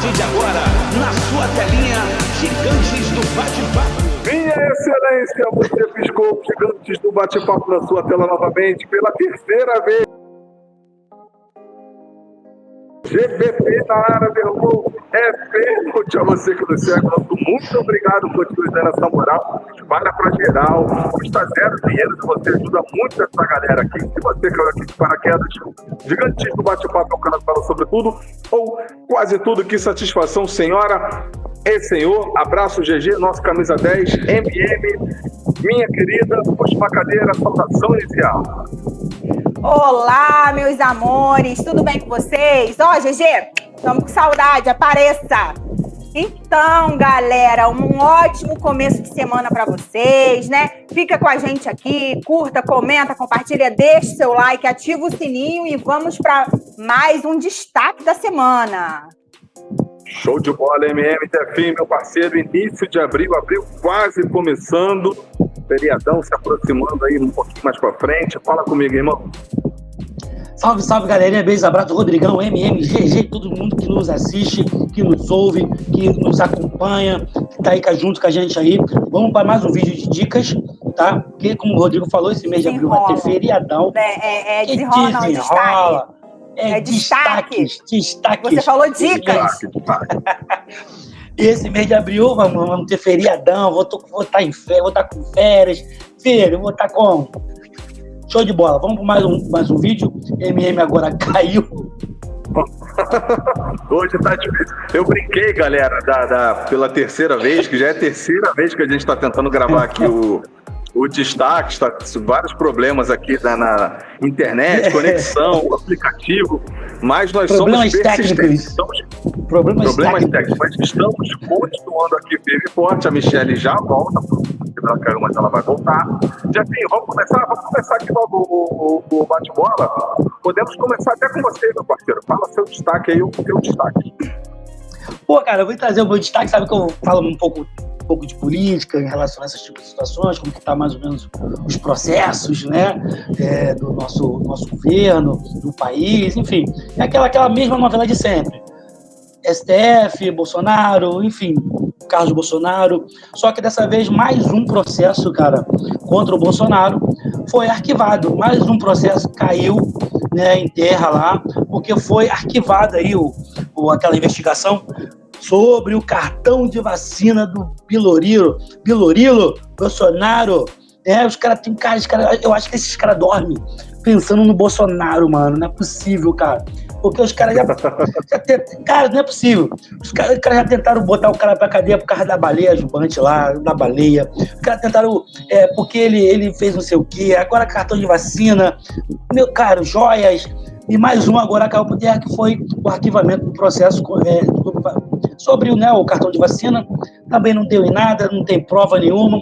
partir de agora, na sua telinha, Gigantes do Bate-Papo. Minha Excelência, você piscou Gigantes do Bate-Papo na sua tela novamente pela terceira vez. GPP na área, derrubou. É pênalti a você que nos segue. Muito obrigado por nos dar essa moral. Espalha pra geral. Custa zero dinheiro. Você ajuda muito essa galera aqui. Se você caiu aqui de paraquedas, Gigantes do Bate-Papo é um canal que fala sobre tudo ou quase tudo. Que satisfação, senhora e senhor. Abraço, GG, nosso camisa 10, MM. Minha querida, puxa uma cadeira, saudação inicial. Olá, meus amores, tudo bem com vocês? Ó, GG, estamos com saudade, apareça! Então, galera, um ótimo começo de semana para vocês, né? Fica com a gente aqui, curta, comenta, compartilha, deixa seu like, ativa o sininho e vamos para mais um destaque da semana. Show de bola, MM, Tefim, meu parceiro, início de abril quase começando, feriadão se aproximando aí um pouquinho mais pra frente. Fala comigo, irmão. Salve, salve, galerinha, beijo, abraço, Rodrigão, MM, GG, todo mundo que nos assiste, que nos ouve, que nos acompanha, que tá aí junto com a gente aí. Vamos para mais um vídeo de dicas, tá? Porque, como o Rodrigo falou, esse mês de abril vai ter feriadão. Desenrola. É destaques. Você falou dicas. Esse mês de abril vamos ter feriadão, vou estar em férias, vou estar com férias. Filho, vou estar com... Show de bola. Vamos para mais um vídeo. MM agora caiu. Hoje tá difícil. Eu brinquei, galera, pela terceira vez, que já é a terceira vez que a gente está tentando gravar aqui o destaque, está vários problemas aqui na internet, conexão, aplicativo, mas nós problemas somos persistentes. Problemas técnicos, mas estamos continuando aqui firme e forte. A Michelle já volta, ela caiu, mas ela vai voltar. Jefinho, vamos começar aqui logo o bate-bola. Podemos começar até com você, meu parceiro. Fala seu destaque aí, o teu destaque. Pô, cara, eu vou trazer o meu destaque, sabe que eu falo um pouco de política em relação a esses tipos de situações, como que está mais ou menos os processos, né, do nosso governo, do país, enfim, é aquela mesma novela de sempre. STF, Bolsonaro, enfim, Carlos Bolsonaro, só que dessa vez mais um processo, cara, contra o Bolsonaro foi arquivado, mais um processo caiu, né, em terra lá, porque foi arquivada aí aquela investigação sobre o cartão de vacina do Bilorilo, Bolsonaro, os caras tem eu acho que esses caras dormem pensando no Bolsonaro, mano, não é possível, cara, porque os caras cara, não é possível, os caras já tentaram botar o cara pra cadeia por causa da baleia ajudante lá, da baleia, os caras tentaram, porque ele fez não sei o quê, agora cartão de vacina, meu caro, joias, e mais um agora caiu por terra, que foi o arquivamento do processo sobre o cartão de vacina. Também não deu em nada, não tem prova nenhuma.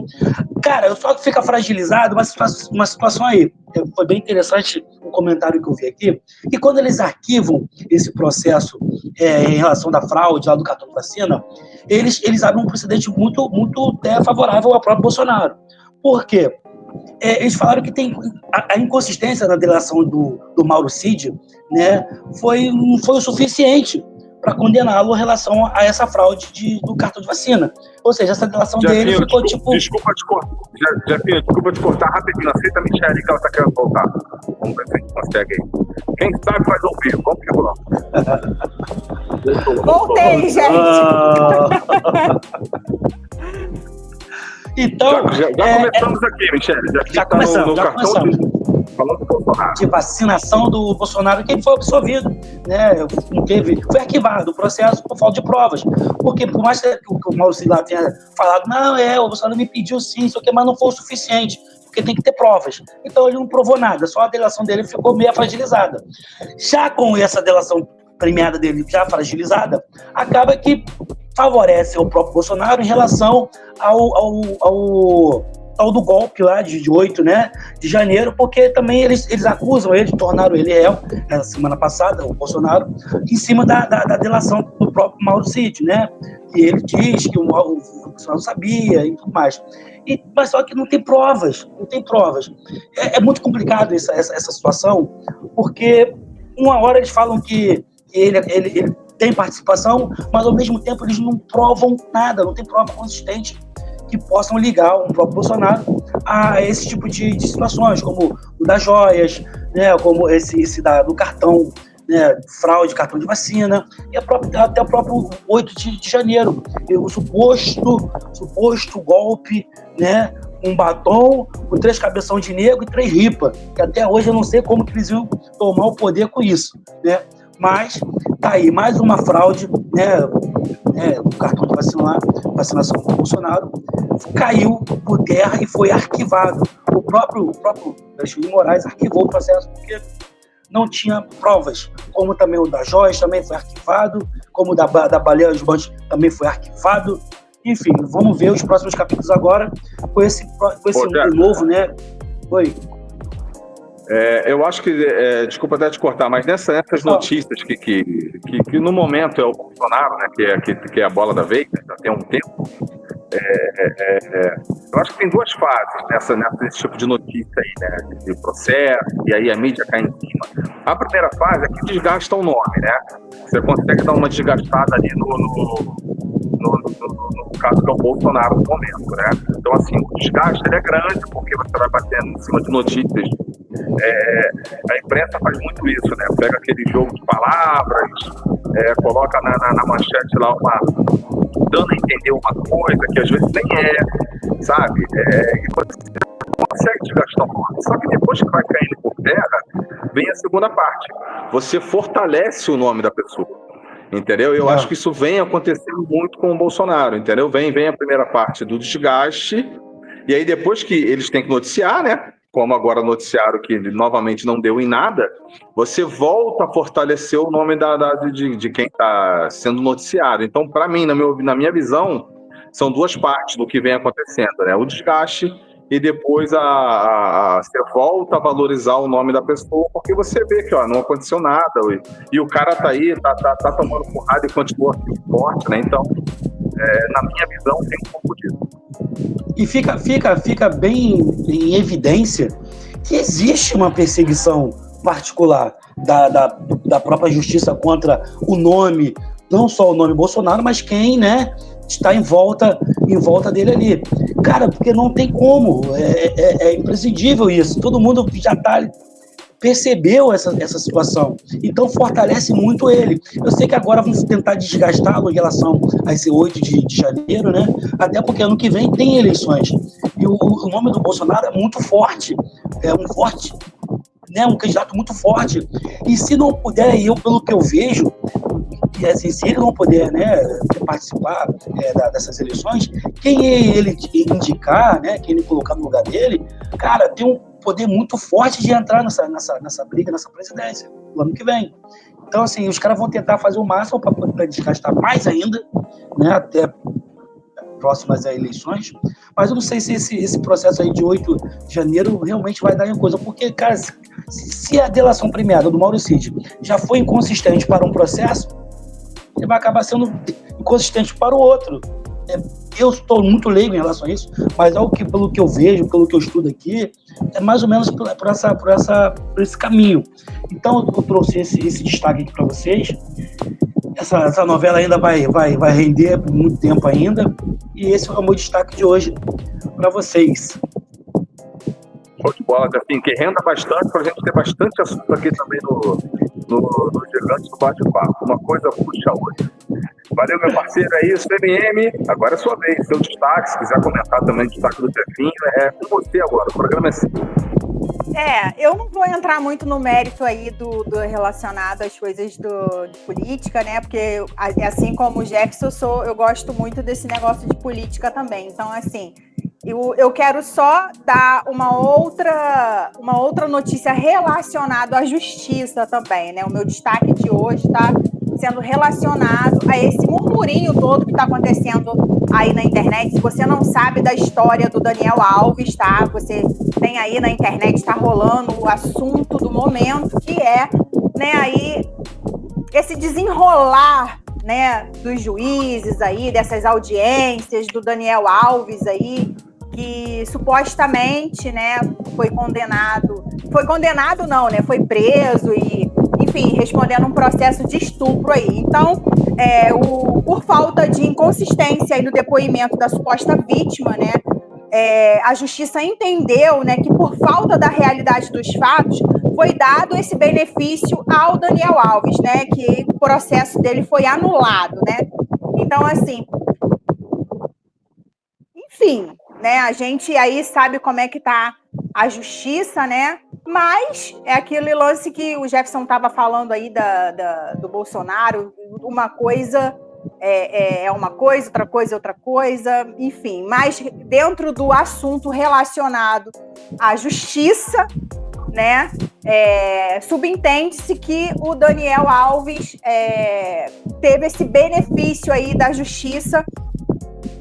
Cara, só que fica fragilizado uma situação aí. Foi bem interessante o comentário que eu vi aqui, que quando eles arquivam esse processo em relação da fraude lá do cartão de vacina, eles abrem um precedente muito, muito favorável ao próprio Bolsonaro. Por quê? Eles falaram que tem a inconsistência na delação do Mauro Cid, né, não foi o suficiente para condená-lo em relação a essa fraude do cartão de vacina. Ou seja, essa delação dele ficou tipo... Desculpa te cortar rapidinho. Aceita a Michelle que ela tá querendo voltar. Vamos ver se a gente consegue aí. Quem sabe faz ouvir. Vamos que vamos. Voltei, gente! Então, já começamos aqui, Michelle. Já começamos. Falando do Bolsonaro. De vacinação do Bolsonaro, que ele foi absolvido, né? Foi arquivado o processo por falta de provas. Porque, por mais que o Mauro Cid lá tenha falado, o Bolsonaro me pediu sim, isso aqui, mas não foi o suficiente, porque tem que ter provas. Então ele não provou nada, só a delação dele ficou meio fragilizada. Já com essa delação premiada dele já fragilizada, acaba que favorece o próprio Bolsonaro em relação ao do golpe lá de 8, né, de janeiro, porque também eles acusam ele, tornaram ele réu, na semana passada, o Bolsonaro, em cima da delação do próprio Mauro Cid, né, e ele diz que o Bolsonaro sabia e tudo mais. Mas só que não tem provas. É muito complicado essa situação, porque uma hora eles falam que ele têm participação, mas ao mesmo tempo eles não provam nada, não tem prova consistente que possam ligar o próprio Bolsonaro a esse tipo de situações, como o das joias, né, como esse do cartão, né, fraude, cartão de vacina, e até o próprio 8 de janeiro, o suposto golpe, né, um batom, com 3 cabeção de negro e 3 ripa, que até hoje eu não sei como que eles iam tomar o poder com isso, né? Mas tá aí, mais uma fraude, né, o cartão de vacinação do Bolsonaro caiu por terra e foi arquivado. O próprio Alexandre de Moraes arquivou o processo porque não tinha provas, como também o da Joias também foi arquivado, como o da Baleia dos Bandos também foi arquivado. Enfim, vamos ver os próximos capítulos agora com esse novo, né? Oi. Eu acho que, desculpa até te cortar, mas nessas notícias que no momento é o Bolsonaro, né, que é a bola da vez, né, já tem um tempo, eu acho que tem 2 fases nesse tipo de notícia aí, né, de processo, e aí a mídia cai em cima. A primeira fase é que desgasta o nome, né? Você consegue dar uma desgastada ali no caso que é o Bolsonaro no momento, né? Então, assim, o desgaste ele é grande, porque você vai batendo em cima de notícias. A imprensa faz muito isso, né? Pega aquele jogo de palavras, coloca na manchete lá dando a entender uma coisa que às vezes nem é, sabe? E você não consegue desgastar o nome. Só que depois que vai caindo por terra, vem a segunda parte. Você fortalece o nome da pessoa. Entendeu? Eu acho que isso vem acontecendo muito com o Bolsonaro, entendeu? Vem a primeira parte do desgaste, e aí depois que eles têm que noticiar, né? Como agora noticiaram que novamente não deu em nada, você volta a fortalecer o nome de quem está sendo noticiado. Então, para mim, na minha visão, são 2 partes do que vem acontecendo, né? O desgaste e depois você volta a valorizar o nome da pessoa, porque você vê que não aconteceu nada, e o cara tá aí, tá tomando porrada e continua forte, né? Então, na minha visão, tem um pouco disso. E fica bem em evidência que existe uma perseguição particular da própria justiça contra o nome, não só o nome Bolsonaro, mas quem, né, está em volta dele ali. Cara, porque não tem como, é imprescindível isso, todo mundo já percebeu essa situação, então fortalece muito ele. Eu sei que agora vão tentar desgastá-lo em relação a esse 8 de janeiro, né? Até porque ano que vem tem eleições, e o nome do Bolsonaro é muito forte, um candidato muito forte, e se não puder, pelo que eu vejo, e assim, se ele não puder, né, participar dessas eleições, quem ele indicar, né, quem ele colocar no lugar dele, cara, tem um poder muito forte de entrar nessa briga, nessa presidência, no ano que vem. Então, assim, os caras vão tentar fazer o máximo para desgastar mais ainda, né, até próximas eleições, mas eu não sei se esse processo aí de 8 de janeiro realmente vai dar em coisa, porque, cara, se a delação premiada do Mauro Cid já foi inconsistente para um processo, ele vai acabar sendo inconsistente para o outro. Eu estou muito leigo em relação a isso, mas pelo que eu vejo, pelo que eu estudo aqui, é mais ou menos por esse caminho. Então, eu trouxe esse destaque aqui para vocês. Essa novela ainda vai render por muito tempo ainda, e esse é o meu destaque de hoje para vocês. Show de bola, assim, que renda bastante, para a gente ter bastante assunto aqui também no Gigantes do Bate-Papo. Uma coisa puxa a outra. Valeu, meu parceiro, é isso, MM. Agora é sua vez, seu destaque. Se quiser comentar também o destaque do Jefinho, é com você agora. O programa é seu. Eu não vou entrar muito no mérito aí do relacionado às coisas de política, né? Porque, assim como o Jefferson, eu gosto muito desse negócio de política também. Então, assim, eu quero só dar uma outra notícia relacionada à justiça também, né? O meu destaque de hoje está sendo relacionado a esse murmurinho todo que está acontecendo aí na internet. Se você não sabe da história do Daniel Alves, tá? Você tem aí na internet, está rolando o assunto do momento, que é, né, aí esse desenrolar, né, dos juízes aí, dessas audiências do Daniel Alves aí, que supostamente, né, foi condenado não, né, foi preso e, enfim, respondendo um processo de estupro aí. Então, por falta de inconsistência aí no depoimento da suposta vítima, né, a justiça entendeu, né, que por falta da realidade dos fatos, foi dado esse benefício ao Daniel Alves, né, que o processo dele foi anulado, né. Então, assim, enfim, né, a gente aí sabe como é que tá a justiça, né, mas é aquele lance que o Jefferson estava falando aí do Bolsonaro, uma coisa é uma coisa, outra coisa é outra coisa, enfim, mas dentro do assunto relacionado à justiça, né, subentende-se que o Daniel Alves teve esse benefício aí da justiça,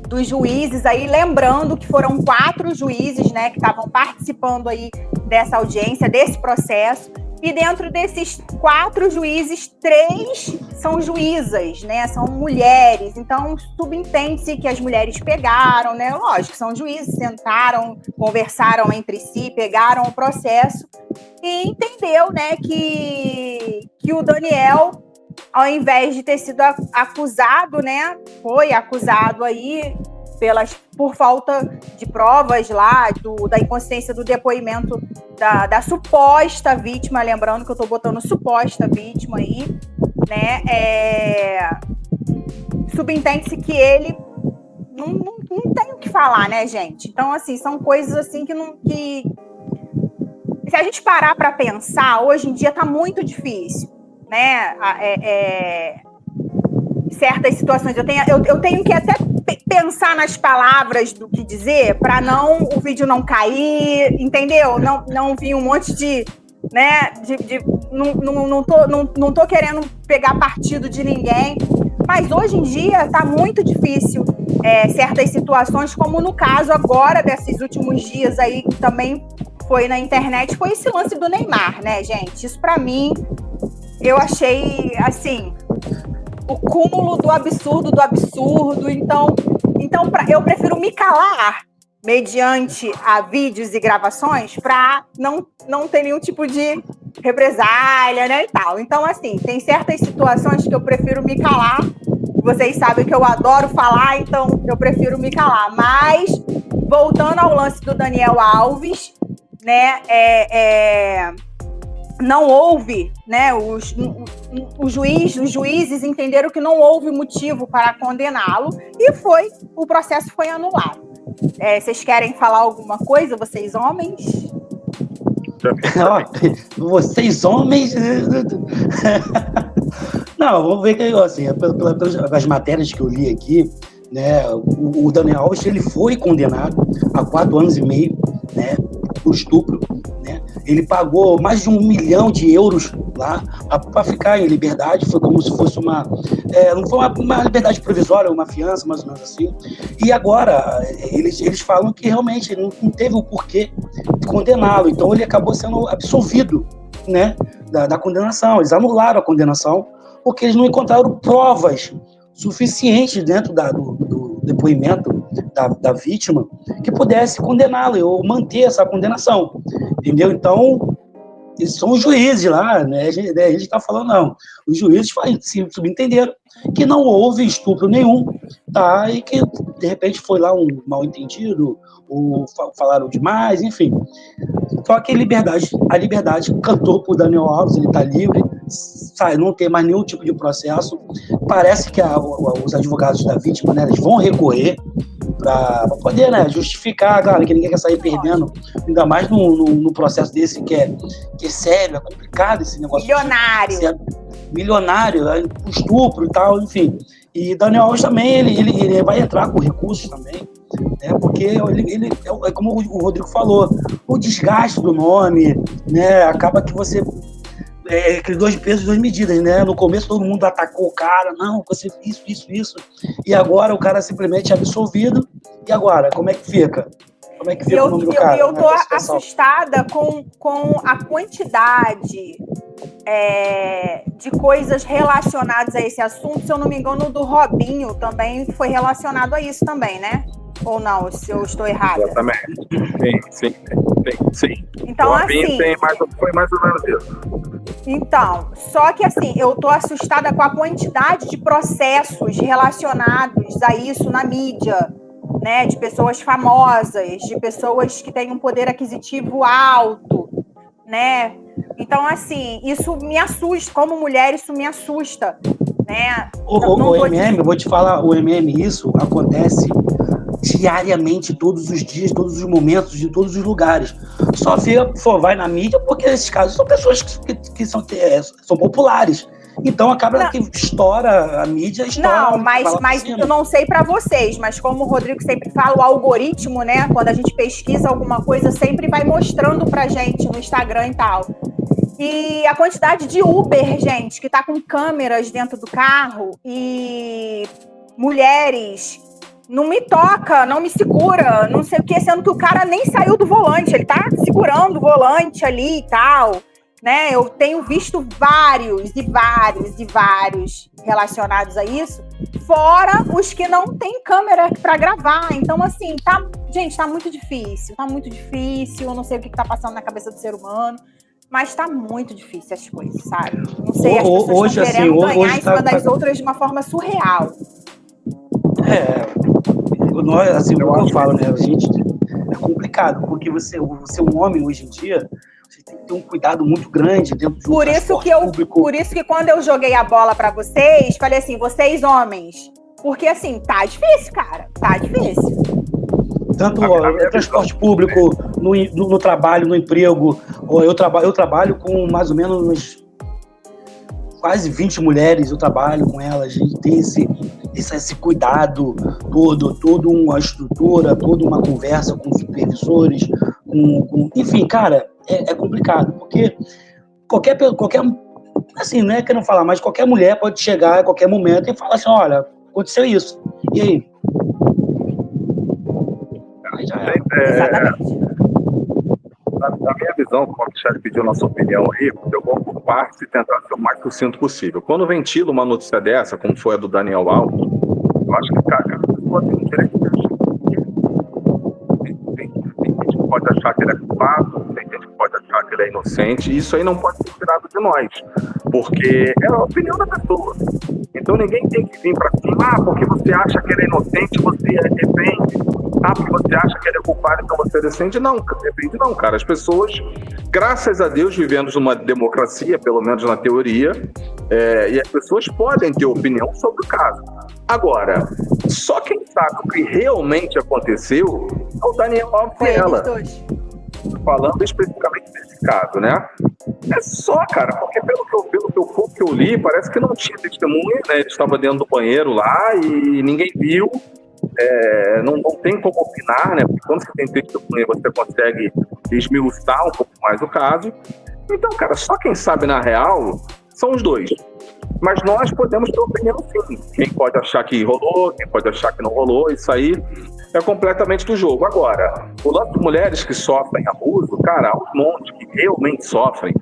dos juízes aí, lembrando que foram 4 juízes, né, que estavam participando aí dessa audiência, desse processo, e dentro desses 4 juízes, 3 são juízas, né, são mulheres, então subentende-se que as mulheres pegaram, né, lógico, são juízes, sentaram, conversaram entre si, pegaram o processo e entendeu, né, que o Daniel, ao invés de ter sido acusado, né, foi acusado aí por falta de provas lá, da inconsistência do depoimento da suposta vítima, lembrando que eu estou botando suposta vítima aí, né, subentende-se que ele não tem o que falar, né, gente? Então, assim, são coisas assim que se a gente parar para pensar, hoje em dia está muito difícil, né, certas situações, eu tenho que até pensar nas palavras do que dizer para o vídeo não cair, entendeu? Não vir um monte de, né, não tô querendo pegar partido de ninguém, mas hoje em dia está muito difícil certas situações, como no caso agora desses últimos dias aí, que também foi na internet, foi esse lance do Neymar, né, gente? Isso para mim, eu achei, assim, o cúmulo do absurdo, então eu prefiro me calar mediante a vídeos e gravações para não ter nenhum tipo de represália, né, e tal. Então, assim, tem certas situações que eu prefiro me calar, vocês sabem que eu adoro falar, então eu prefiro me calar, mas, voltando ao lance do Daniel Alves, né, não houve, né, os juízes entenderam que não houve motivo para condená-lo e o processo foi anulado. Vocês querem falar alguma coisa, vocês homens? Vocês homens... Não, vamos ver que, assim, pelas matérias que eu li aqui, né, o Daniel Alves, ele foi condenado a 4 anos e meio, né, por estupro, né? Ele pagou mais de 1 milhão de euros lá para ficar em liberdade. Foi como se fosse não foi uma liberdade provisória, uma fiança, mais ou menos assim. E agora eles falam que realmente não teve o porquê de condená-lo. Então ele acabou sendo absolvido, né, da condenação. Eles anularam a condenação porque eles não encontraram provas suficientes dentro do depoimento da vítima que pudesse condená-lo ou manter essa condenação, entendeu? Então, eles são os juízes lá, né? A gente está falando, não. Os juízes subentenderam que não houve estupro nenhum, tá? E que, de repente, foi lá um mal-entendido, ou falaram demais, enfim. Só que a liberdade cantou por Daniel Alves, ele está livre, não tem mais nenhum tipo de processo. Parece que os advogados da vítima, né, eles vão recorrer para poder, né, justificar, claro, que ninguém quer sair perdendo, ainda mais no processo desse que é sério, é complicado esse negócio. Milionário, estupro e tal, enfim. E Daniel Alves também, ele vai entrar com recursos também, né, porque ele é como o Rodrigo falou, o desgaste do nome, né, acaba que você... aqueles 2 pesos, 2 medidas, né? No começo todo mundo atacou o cara, não, você isso. E agora o cara simplesmente é absolvido. E agora, como é que fica? Como é que fica o nome do cara? Eu tô assustada com a quantidade de coisas relacionadas a esse assunto. Se eu não me engano, o do Robinho também foi relacionado a isso também, né? Ou não, se eu estou errada? Exatamente. Sim. Então, assim... Foi mais ou menos isso. Então, só que assim, eu tô assustada com a quantidade de processos relacionados a isso na mídia, né? De pessoas famosas, de pessoas que têm um poder aquisitivo alto, né? Então, assim, isso me assusta. Como mulher, isso me assusta, né? O MM, eu vou te falar, o MM, isso acontece diariamente, todos os dias, todos os momentos, de todos os lugares. Só vai na mídia porque esses casos são pessoas que são populares. Então acaba que estoura a mídia, estoura. Não, mas eu não sei pra vocês, mas como o Rodrigo sempre fala, o algoritmo, né? Quando a gente pesquisa alguma coisa, sempre vai mostrando pra gente no Instagram e tal. E a quantidade de Uber, gente, que tá com câmeras dentro do carro e mulheres... Não me toca, não me segura, não sei o que, sendo que o cara nem saiu do volante, ele tá segurando o volante ali e tal, né? Eu tenho visto vários relacionados a isso, fora os que não tem câmera para gravar. Então, assim, gente, tá muito difícil, eu não sei o que tá passando na cabeça do ser humano, mas tá muito difícil as coisas, sabe? Não sei, as pessoas estão querendo ganhar em cima das outras de uma forma surreal. Nós, assim, o que eu falo, né? A gente é complicado, porque você é um homem hoje em dia, você tem que ter um cuidado muito grande dentro do transporte público. Por isso que quando eu joguei a bola pra vocês, falei assim, vocês homens, porque assim, tá difícil, cara, tá difícil. Tanto no transporte público, no trabalho, no emprego, eu trabalho com mais ou menos quase 20 mulheres, eu trabalho com elas, a gente tem esse cuidado todo, toda uma estrutura, toda uma conversa com os supervisores, enfim, cara, é complicado, porque qualquer, assim, não é que não falar, mas qualquer mulher pode chegar a qualquer momento e falar assim, olha, aconteceu isso, e aí? Exatamente. Na minha visão, como a Michelle pediu nossa opinião aí, eu vou por partes e tentar ser o mais sucinto possível. Quando ventilo uma notícia dessa, como foi a do Daniel Alves, eu acho que, cara, a pessoa tem um direito de achar. Tem gente que pode achar que ele é culpado, tem gente que pode achar que ele é inocente, e isso aí não pode ser tirado de nós, porque é a opinião da pessoa. Então ninguém tem que vir pra cima, porque você acha que ele é inocente, você defende. Porque você acha que ele é culpado, então você defende? Não, depende não, cara. As pessoas, graças a Deus, vivemos numa democracia, pelo menos na teoria, e as pessoas podem ter opinião sobre o caso. Agora, só quem sabe o que realmente aconteceu é o Daniel Alves e ela. Falando especificamente desse caso, né? É só, cara, porque pelo pouco que eu li, parece que não tinha testemunha, né? Ele estava dentro do banheiro lá e ninguém viu. Não tem como opinar, né? Porque quando você tem testemunha, você consegue esmiuçar um pouco mais o caso. Então, cara, só quem sabe na real são os dois. Mas nós podemos ter opinião sim. Quem pode achar que rolou, quem pode achar que não rolou, isso aí é completamente do jogo. Agora, o lance de mulheres que sofrem abuso, cara, há um monte que realmente sofrem,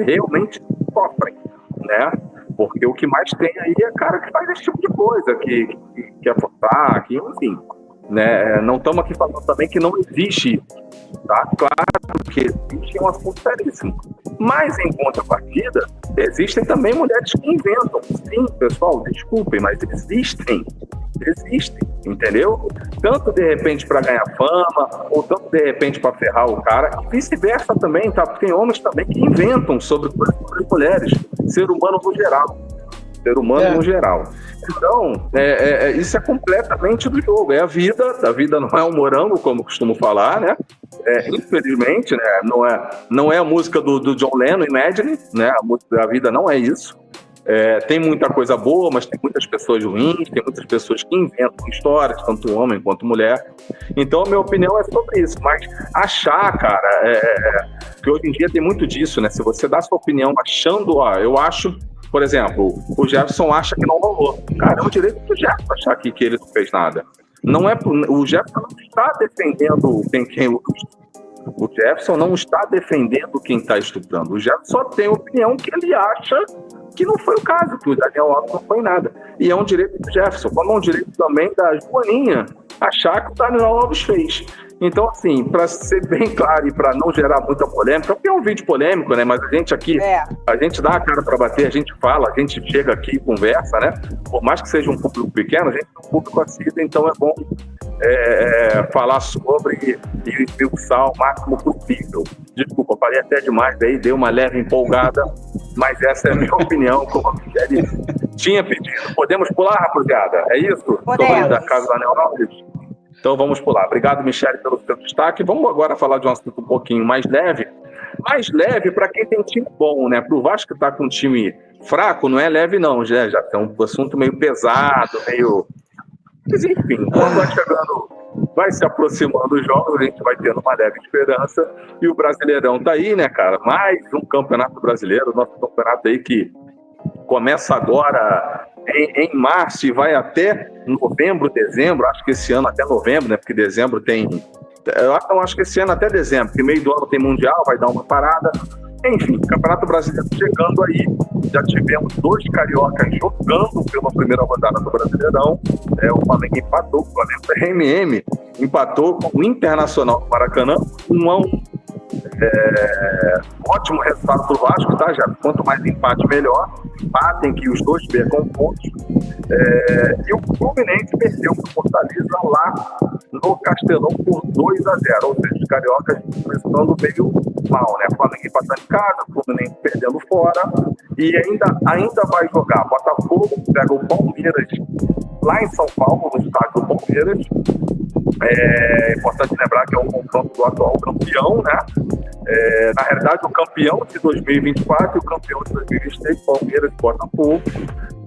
realmente sofrem, né? Porque o que mais tem aí é cara que faz esse tipo de coisa, que quer forçar, que enfim, né? Não estamos aqui falando também que não existe isso, tá? Claro que existe, é um assunto seríssimo. Mas, em contrapartida, existem também mulheres que inventam. Sim, pessoal, desculpem, mas existem, entendeu? Tanto de repente para ganhar fama, ou tanto de repente para ferrar o cara, e vice-versa também, tá? Porque tem homens também que inventam sobre mulheres, ser humano no geral. Então, isso é completamente do jogo, é a vida não é um morango, como eu costumo falar, né? Infelizmente, né? Não é a música do John Lennon, Imagine, né? A música da vida não é isso. Tem muita coisa boa, mas tem muitas pessoas ruins, tem muitas pessoas que inventam histórias, tanto homem quanto mulher. Então, a minha opinião é sobre isso. Mas achar, cara, que hoje em dia tem muito disso, né? Se você dá sua opinião achando, eu acho, por exemplo, o Jefferson acha que não rolou. Cara, é o direito do Jefferson achar que ele não fez nada. O Jefferson não está defendendo o Jefferson não está defendendo quem está estuprando. O Jefferson só tem a opinião que ele acha que não foi o caso, que o Daniel Alves não foi nada. E é um direito do Jefferson, como é um direito também da Joaninha achar que o Daniel Alves fez. Então, assim, para ser bem claro e para não gerar muita polêmica, porque é um vídeo polêmico, né? Mas a gente aqui, a gente dá a cara para bater, a gente fala, a gente chega aqui e conversa, né? Por mais que seja um público pequeno, a gente é um público assíduo, então é bom falar sobre e esmiuçar o máximo possível. Desculpa, falei até demais, daí dei uma leve empolgada, mas essa é a minha opinião, como a Michele tinha pedido. Podemos pular, rapaziada? É isso? Podemos. Da casa do Daniel Alves? Então vamos pular. Obrigado, Michele, pelo seu destaque. Vamos agora falar de um assunto um pouquinho mais leve. Mais leve para quem tem time bom, né? Para o Vasco que está com um time fraco, não é leve não, já é um assunto meio pesado, meio... Mas enfim, quando vai chegando, vai se aproximando os jogos, a gente vai tendo uma leve esperança. E o Brasileirão tá aí, né, cara? Mais um campeonato brasileiro, nosso campeonato aí que começa agora em março e vai até novembro, dezembro. Acho que esse ano até novembro, né? Porque dezembro tem... Eu acho que esse ano até dezembro, porque meio do ano tem Mundial, vai dar uma parada. Enfim, Campeonato Brasileiro chegando aí. Já tivemos 2 cariocas jogando pela primeira rodada do Brasileirão. O Flamengo empatou, o Flamengo da RMM empatou com o Internacional do Maracanã, 1-1. Ótimo resultado pro Vasco, tá? Já quanto mais empate, melhor. Empatem que os dois percam pontos. E o Fluminense perdeu pro Fortaleza lá no Castelão por 2-0. Ou seja, os cariocas começando meio mal, né? O Flamengo empatando em casa, o Fluminense perdendo fora. E ainda vai jogar. Botafogo pega o Palmeiras lá em São Paulo, no estádio do Palmeiras. É importante lembrar que é um confronto do atual campeão, né? Na realidade, o campeão de 2024 e o campeão de 2023, Palmeiras e Botafogo.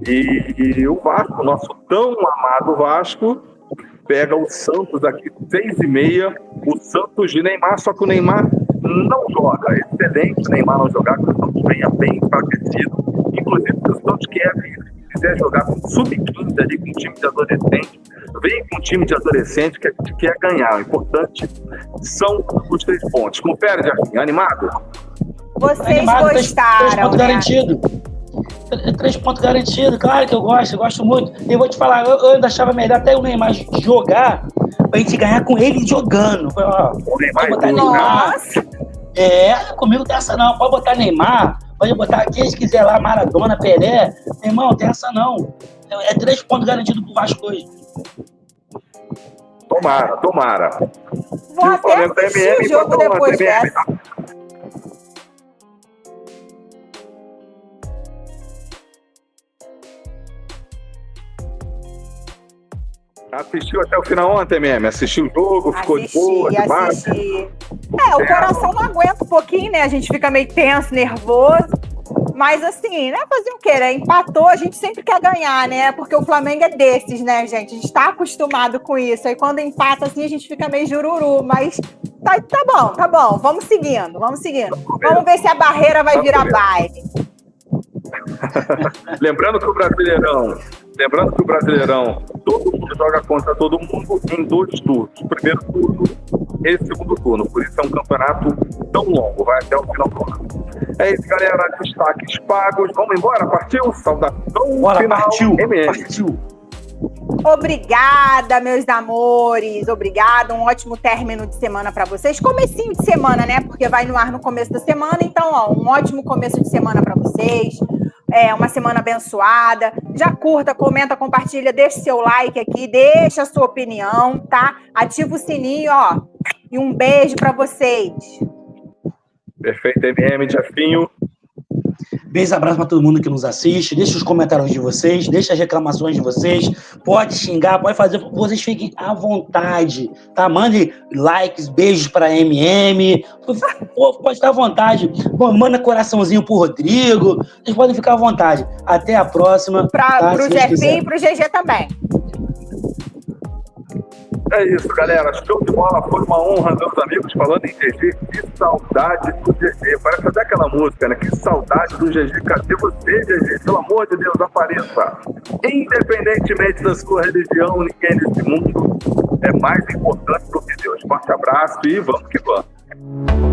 E o Vasco, nosso tão amado Vasco, pega o Santos aqui 6h30, o Santos de Neymar, só que o Neymar não joga. Excelente o Neymar não jogar, porque o Santos venha bem enfraquecido. Inclusive, se o Santos quiser jogar com sub-15 ali, com um time de adolescente, vem com um time de adolescente que a gente quer ganhar. O importante são os 3 pontos. Confere, Jardim, animado? Vocês animado, gostaram, 3 pontos né? garantidos. 3 pontos garantidos, claro que eu gosto muito. E vou te falar, eu ainda achava melhor até o Neymar jogar, pra gente ganhar com ele jogando. O Neymar botar Neymar. Comigo tem essa não. Pode botar Neymar, pode botar quem quiser lá, Maradona, Pelé. Meu irmão, tem essa não. 3 pontos garantidos pro Vasco hoje. Tomara. Vou até assistir o jogo depois dessa. Assistiu até o final ontem, MM? Assistiu o jogo, ficou de boa, de baixo? O coração não aguenta um pouquinho, né? A gente fica meio tenso, nervoso. Mas assim, né? Fazer o quê, né? Empatou, a gente sempre quer ganhar, né? Porque o Flamengo é desses, né, gente? A gente tá acostumado com isso. Aí quando empata, assim, a gente fica meio jururu. Mas tá bom. Vamos seguindo. Vamos ver se a barreira vai virar baile. Lembrando que o Brasileirão, todo mundo joga contra todo mundo em 2 turnos. Primeiro turno e segundo turno. Por isso é um campeonato tão longo, vai até o final do ano. É isso, galera. Destaques pagos. Vamos embora? Partiu? Saudação final. Partiu. Obrigada, meus amores. Obrigada. Um ótimo término de semana para vocês. Comecinho de semana, né? Porque vai no ar no começo da semana. Então, um ótimo começo de semana para vocês. Uma semana abençoada. Já curta, comenta, compartilha, deixa seu like aqui, deixa a sua opinião, tá? Ativa o sininho, e um beijo para vocês. Perfeito, MM, Jefinho. Beijo, abraço para todo mundo que nos assiste. Deixa os comentários de vocês, deixa as reclamações de vocês. Pode xingar, pode fazer. Vocês fiquem à vontade, tá? Mandem likes, beijos para MM. Pode estar à vontade. Manda coraçãozinho pro Rodrigo. Vocês podem ficar à vontade. Até a próxima. Pro Jefinho e pro GG também. É isso, galera. Show de bola. Foi uma honra, meus amigos, falando em GG. Que saudade do GG. Parece até aquela música, né? Que saudade do GG. Cadê você, GG? Pelo amor de Deus, apareça. Independentemente da sua religião, ninguém nesse mundo é mais importante do que Deus. Forte abraço e vamos que vamos.